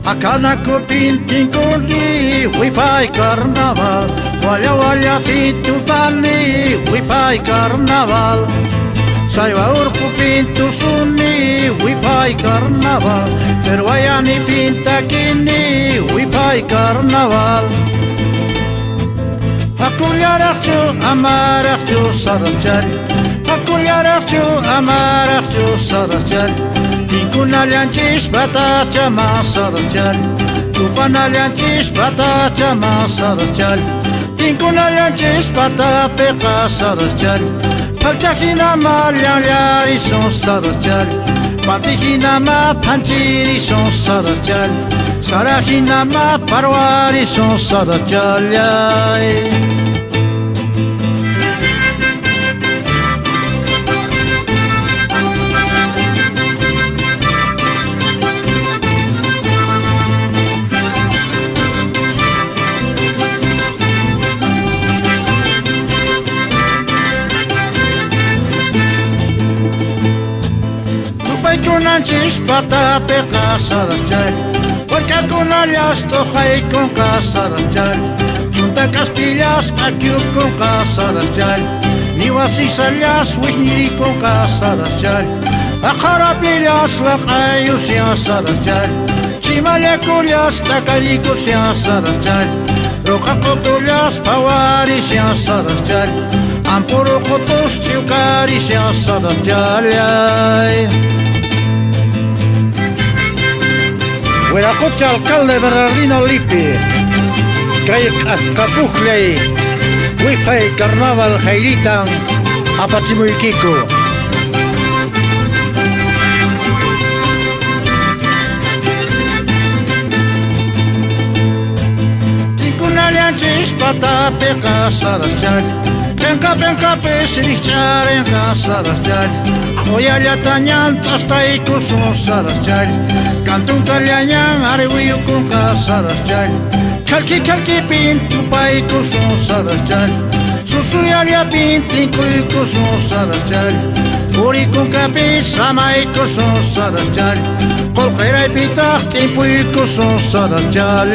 Akana ko pintingoli, wipai carnaval. Walla walla pintu bani, wipai carnaval. Saiva urku pintu sunni, wipai carnaval. Pero ayani pinta kini, wipai carnaval. Hakulyarachchu, amarachchu, sarachari. Hakulyarachchu, amarachchu, sarachari. Tinkunalyanchis batacha masarachal, tupanalyanchis batacha masarachal, tinkunalyanchis batapeqa sarachal, palchajina malyanlyari son sarachal, patijina ma panchiri son sarachal, sarajina ma parwari son sarachal. Kunanchis pata peqa sarachal, porque kunallas tohay con casarachal, chunta castillas paquiu con casarachal, ni wasisallas wisniri con casarachal, ajarapillas laqayus ya sarachal, chimalakullas takaricus ya sarachal, roqaqotullas pawaris ya sarachal, ampuruqutus chiucaris ya sarachal. Huiracocha, alcalde Bernardino Lipi, calle Capujley, Wifi, Carnaval, Jairitan, Apachimuiquico. Tinkunalyanchis pata peqa sarachal, penca pesirichar en casarachal, joyallatañan hasta ikusun sarachal. Cantun kalyanyan ariwiyu kun kasarachal, kalki pintu pai kusun sarachal, susuyalya pintin kuy kusun sarachal, uri kun kapi samay kusun sarachal, kolqeray pitah timpuy kusun sarachal.